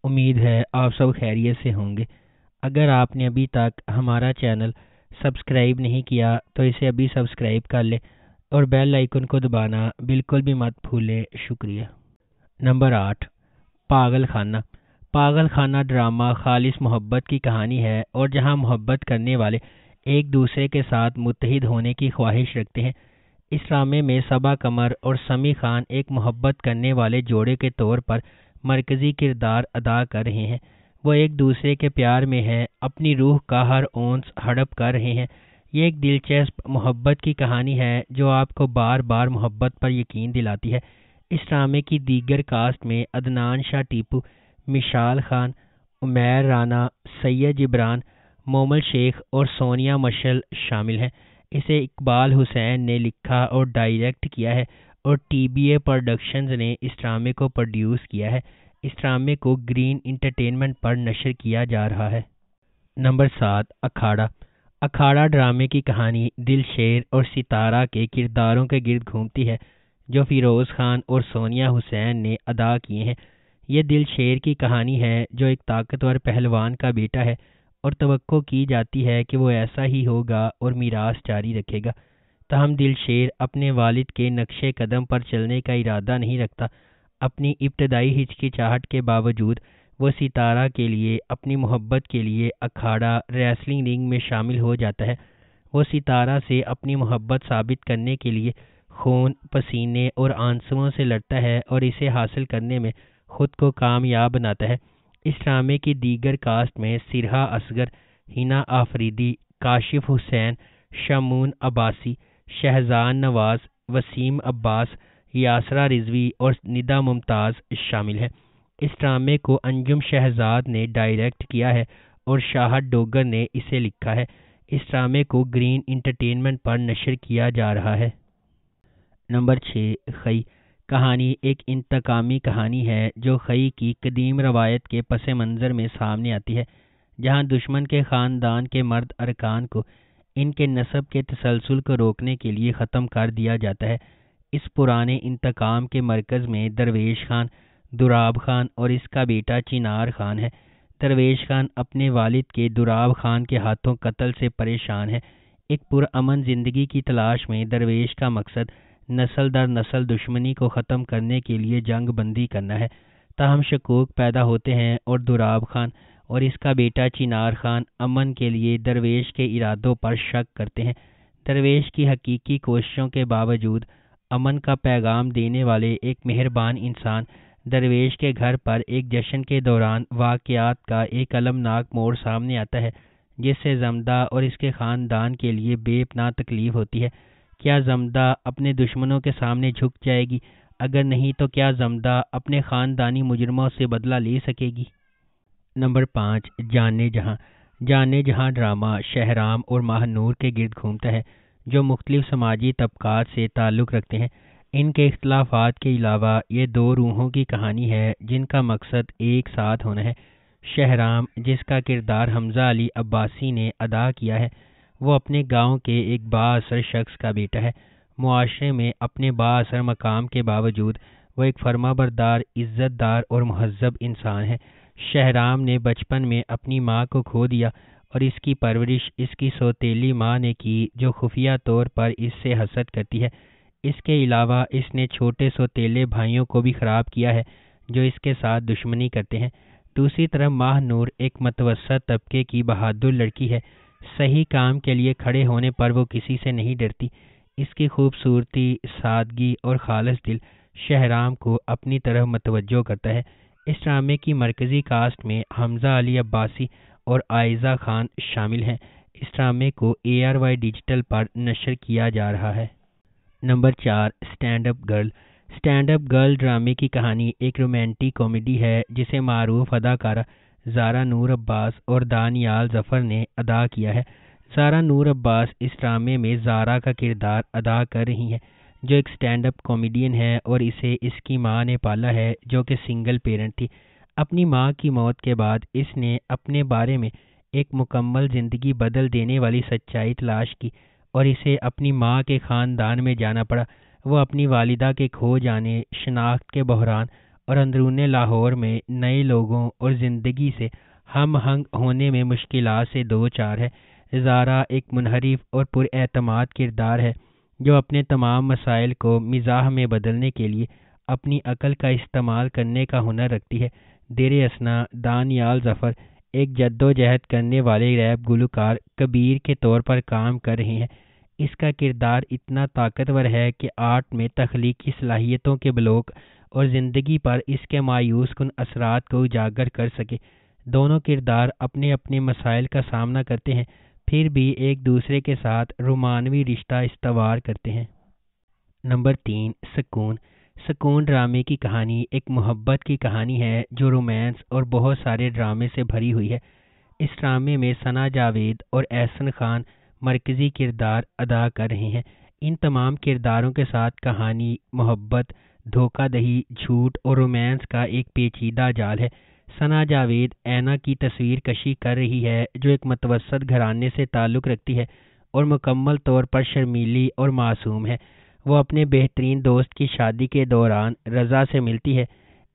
امید ہے آپ سب خیریت سے ہوں گے۔ اگر آپ نے ابھی تک ہمارا چینل سبسکرائب نہیں کیا تو اسے ابھی سبسکرائب کر لیں اور بیل آئیکن کو دبانا بالکل بھی مت بھولیں۔ شکریہ۔ نمبر 8، پاگل خانہ۔ پاگل خانہ ڈرامہ خالص محبت کی کہانی ہے، اور جہاں محبت کرنے والے ایک دوسرے کے ساتھ متحد ہونے کی خواہش رکھتے ہیں۔ اس ڈرامے میں صبا قمر اور سمیع خان ایک محبت کرنے والے جوڑے کے طور پر مرکزی کردار ادا کر رہے ہیں۔ وہ ایک دوسرے کے پیار میں ہیں، اپنی روح کا ہر اونس ہڑپ کر رہے ہیں۔ یہ ایک دلچسپ محبت کی کہانی ہے جو آپ کو بار بار محبت پر یقین دلاتی ہے۔ اس ڈرامے کی دیگر کاسٹ میں عدنان شاہ ٹیپو، مشال خان، عمیر رانا، سید جبران، مومل شیخ اور سونیا مشل شامل ہیں۔ اسے اقبال حسین نے لکھا اور ڈائریکٹ کیا ہے، اور ٹی بی اے پروڈکشنز نے اس ڈرامے کو پروڈیوس کیا ہے۔ اس ڈرامے کو گرین انٹرٹینمنٹ پر نشر کیا جا رہا ہے۔ نمبر 7، اکھاڑا۔ اکھاڑا ڈرامے کی کہانی دل شیر اور ستارہ کے کرداروں کے گرد گھومتی ہے جو فیروز خان اور سونیا حسین نے ادا کیے ہیں۔ یہ دل شیر کی کہانی ہے جو ایک طاقتور پہلوان کا بیٹا ہے، اور توقع کی جاتی ہے کہ وہ ایسا ہی ہوگا اور میراث جاری رکھے گا۔ تاہم دل شیر اپنے والد کے نقش قدم پر چلنے کا ارادہ نہیں رکھتا۔ اپنی ابتدائی ہچکچاہٹ کے باوجود وہ ستارہ کے لیے، اپنی محبت کے لیے اکھاڑا ریسلنگ رنگ میں شامل ہو جاتا ہے۔ وہ ستارہ سے اپنی محبت ثابت کرنے کے لیے خون، پسینے اور آنسوؤں سے لڑتا ہے، اور اسے حاصل کرنے میں خود کو کامیاب بناتا ہے۔ اس ڈرامے کی دیگر کاسٹ میں سرہا اصغر، ہنا آفریدی، کاشف حسین، شمعون عباسی، شہزان نواز، وسیم عباس، یاسرا رضوی اور ندا ممتاز شامل ہیں۔ اس ڈرامے کو انجم شہزاد نے ڈائریکٹ کیا ہے اور شاہد ڈوگر نے اسے لکھا ہے۔ اس ڈرامے کو گرین انٹرٹینمنٹ پر نشر کیا جا رہا ہے۔ نمبر 6، خئی۔ کہانی ایک انتقامی کہانی ہے جو خئی کی قدیم روایت کے پس منظر میں سامنے آتی ہے، جہاں دشمن کے خاندان کے مرد ارکان کو ان کے نسب کے تسلسل کو روکنے کے لیے ختم کر دیا جاتا ہے۔ اس پرانے انتقام کے مرکز میں درویش خان، دراب خان اور اس کا بیٹا چنار خان ہے۔ درویش خان اپنے والد کے دراب خان کے ہاتھوں قتل سے پریشان ہے۔ ایک پرامن زندگی کی تلاش میں درویش کا مقصد نسل در نسل دشمنی کو ختم کرنے کے لیے جنگ بندی کرنا ہے۔ تاہم شکوک پیدا ہوتے ہیں، اور دراب خان اور اس کا بیٹا چنار خان امن کے لیے درویش کے ارادوں پر شک کرتے ہیں۔ درویش کی حقیقی کوششوں کے باوجود امن کا پیغام دینے والے ایک مہربان انسان درویش کے گھر پر ایک جشن کے دوران واقعات کا ایک المناک موڑ سامنے آتا ہے، جس سے زمدہ اور اس کے خاندان کے لیے بے پناہ تکلیف ہوتی ہے۔ کیا زمدہ اپنے دشمنوں کے سامنے جھک جائے گی؟ اگر نہیں تو کیا زمدہ اپنے خاندانی مجرموں سے بدلہ لے سکے گی؟ نمبر 5، جانے جہاں۔ جانے جہاں ڈرامہ شہرام اور ماہ نور کے گرد گھومتا ہے جو مختلف سماجی طبقات سے تعلق رکھتے ہیں۔ ان کے اختلافات کے علاوہ یہ دو روحوں کی کہانی ہے جن کا مقصد ایک ساتھ ہونا ہے۔ شہرام، جس کا کردار حمزہ علی عباسی نے ادا کیا ہے، وہ اپنے گاؤں کے ایک با اثر شخص کا بیٹا ہے۔ معاشرے میں اپنے با اثر مقام کے باوجود وہ ایک فرما بردار، عزت دار اور مہذب انسان ہے۔ شہرام نے بچپن میں اپنی ماں کو کھو دیا، اور اس کی پرورش اس کی سوتیلی ماں نے کی جو خفیہ طور پر اس سے حسد کرتی ہے۔ اس کے علاوہ اس نے چھوٹے سوتیلے بھائیوں کو بھی خراب کیا ہے جو اس کے ساتھ دشمنی کرتے ہیں۔ دوسری طرف ماہ نور ایک متوسط طبقے کی بہادر لڑکی ہے۔ صحیح کام کے لیے کھڑے ہونے پر وہ کسی سے نہیں ڈرتی۔ اس کی خوبصورتی، سادگی اور خالص دل شہرام کو اپنی طرف متوجہ کرتا ہے۔ اس ڈرامے کی مرکزی کاسٹ میں حمزہ علی عباسی اور عائزہ خان شامل ہیں۔ اس ڈرامے کو ARY ڈیجیٹل پر نشر کیا جا رہا ہے۔ Number 4، stand up girl. Stand up girl ڈرامے کی کہانی ایک رومانٹک کامیڈی ہے جسے معروف اداکارہ زارا نور عباس اور دانیال ظفر نے ادا کیا ہے۔ زارا نور عباس اس ڈرامے میں زارا کا کردار ادا کر رہی ہیں، جو ایک اسٹینڈ اپ کامیڈین ہے، اور اسے اس کی ماں نے پالا ہے جو کہ سنگل پیرنٹ تھی۔ اپنی ماں کی موت کے بعد اس نے اپنے بارے میں ایک مکمل زندگی بدل دینے والی سچائی تلاش کی، اور اسے اپنی ماں کے خاندان میں جانا پڑا۔ وہ اپنی والدہ کے کھو جانے، شناخت کے بحران اور اندرون لاہور میں نئے لوگوں اور زندگی سے ہم آہنگ ہونے میں مشکلات سے دو چار ہے۔ زارا ایک منحرف اور پر اعتماد کردار ہے جو اپنے تمام مسائل کو مزاح میں بدلنے کے لیے اپنی عقل کا استعمال کرنے کا ہنر رکھتی ہے۔ دیر اثنا دانیال ظفر ایک جدوجہد کرنے والے ریپ گلوکار کبیر کے طور پر کام کر رہے ہیں۔ اس کا کردار اتنا طاقتور ہے کہ آرٹ میں تخلیقی صلاحیتوں کے بلوک اور زندگی پر اس کے مایوس کن اثرات کو اجاگر کر سکے۔ دونوں کردار اپنے اپنے مسائل کا سامنا کرتے ہیں، پھر بھی ایک دوسرے کے ساتھ رومانوی رشتہ استوار کرتے ہیں۔ نمبر 3، سکون۔ سکون ڈرامے کی کہانی ایک محبت کی کہانی ہے جو رومانس اور بہت سارے ڈرامے سے بھری ہوئی ہے۔ اس ڈرامے میں ثنا جاوید اور احسن خان مرکزی کردار ادا کر رہے ہیں۔ ان تمام کرداروں کے ساتھ کہانی محبت، دھوکہ دہی، جھوٹ اور رومانس کا ایک پیچیدہ جال ہے۔ ثنا جاوید اینا کی تصویر کشی کر رہی ہے جو ایک متوسط گھرانے سے تعلق رکھتی ہے اور مکمل طور پر شرمیلی اور معصوم ہے۔ وہ اپنے بہترین دوست کی شادی کے دوران رضا سے ملتی ہے۔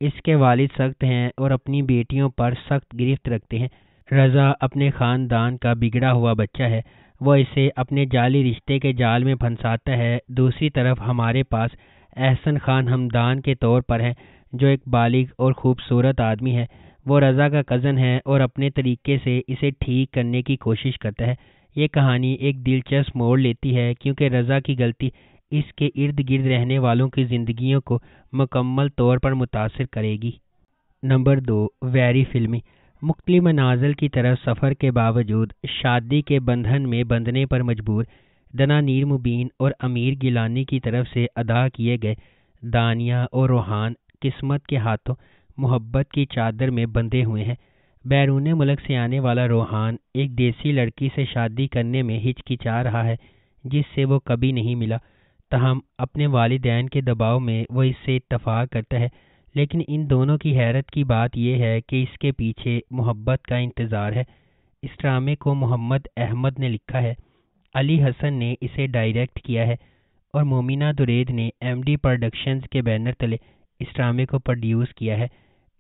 اس کے والد سخت ہیں اور اپنی بیٹیوں پر سخت گرفت رکھتے ہیں۔ رضا اپنے خاندان کا بگڑا ہوا بچہ ہے، وہ اسے اپنے جعلی رشتے کے جال میں پھنساتا ہے۔ دوسری طرف ہمارے پاس احسن خان ہمدان کے طور پر ہے جو ایک بالغ اور خوبصورت آدمی ہے۔ وہ رضا کا کزن ہے اور اپنے طریقے سے اسے ٹھیک کرنے کی کوشش کرتا ہے۔ یہ کہانی ایک دلچسپ موڑ لیتی ہے کیونکہ رضا کی غلطی اس کے ارد گرد رہنے والوں کی زندگیوں کو مکمل طور پر متاثر کرے گی۔ نمبر 2، ویری فلمی۔ مختلف منازل کی طرف سفر کے باوجود شادی کے بندھن میں بندھنے پر مجبور دنا نیر مبین اور امیر گیلانی کی طرف سے ادا کیے گئے دانیہ اور روحان قسمت کے ہاتھوں محبت کی چادر میں بندھے ہوئے ہیں۔ بیرون ملک سے آنے والا روحان ایک دیسی لڑکی سے شادی کرنے میں ہچکچا رہا ہے جس سے وہ کبھی نہیں ملا، تاہم اپنے والدین کے دباؤ میں وہ اس سے اتفاق کرتا ہے۔ لیکن ان دونوں کی حیرت کی بات یہ ہے کہ اس کے پیچھے محبت کا انتظار ہے۔ اس ڈرامے کو محمد احمد نے لکھا ہے، علی حسن نے اسے ڈائریکٹ کیا ہے اور مومنہ درید نے ایم ڈی پروڈکشنز کے بینر تلے اس ڈرامے کو پروڈیوس کیا ہے۔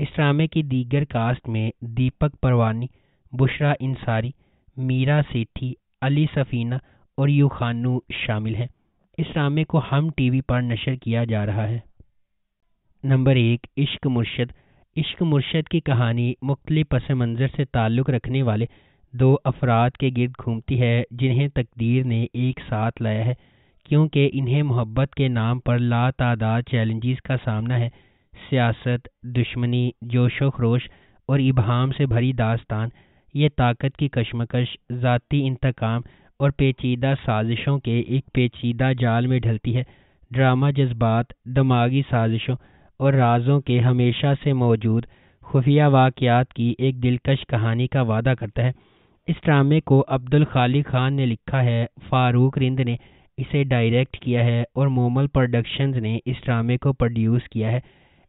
اس ڈرامے کی دیگر کاسٹ میں دیپک پروانی، بشرا انصاری، میرا سیٹھی، علی سفینہ اور یوخانو شامل ہیں۔ اس ڈرامے کو ہم ٹی وی پر نشر کیا جا رہا ہے۔ نمبر 1، عشق مرشد۔ عشق مرشد کی کہانی مختلف پس منظر سے تعلق رکھنے والے دو افراد کے گرد گھومتی ہے جنہیں تقدیر نے ایک ساتھ لایا ہے کیونکہ انہیں محبت کے نام پر لاتعداد چیلنجز کا سامنا ہے۔ سیاست، دشمنی، جوش و خروش اور ابہام سے بھری داستان یہ طاقت کی کشمکش، ذاتی انتقام اور پیچیدہ سازشوں کے ایک پیچیدہ جال میں ڈھلتی ہے۔ ڈرامہ جذبات، دماغی سازشوں اور رازوں کے ہمیشہ سے موجود خفیہ واقعات کی ایک دلکش کہانی کا وعدہ کرتا ہے۔ اس ڈرامے کو عبدالخالق خان نے لکھا ہے، فاروق رند نے اسے ڈائریکٹ کیا ہے اور مومل پروڈکشنز نے اس ڈرامے کو پروڈیوس کیا ہے۔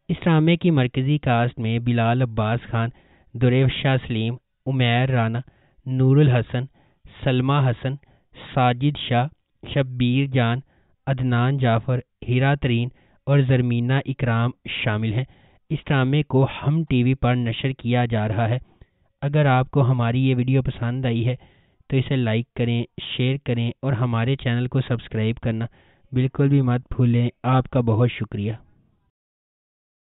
اس ڈرامے کی مرکزی کاسٹ میں بلال عباس خان، دریوشہ سلیم، عمیر رانا، نور الحسن، سلمہ حسن، ساجد شاہ، شبیر جان، عدنان جعفر، ہیرا ترین اور زرمینہ اکرام شامل ہیں۔ اس ڈرامے کو ہم ٹی وی پر نشر کیا جا رہا ہے۔ اگر آپ کو ہماری یہ ویڈیو پسند آئی ہے تو اسے لائک کریں، شیئر کریں اور ہمارے چینل کو سبسکرائب کرنا بالکل بھی مت بھولیں۔ آپ کا بہت شکریہ۔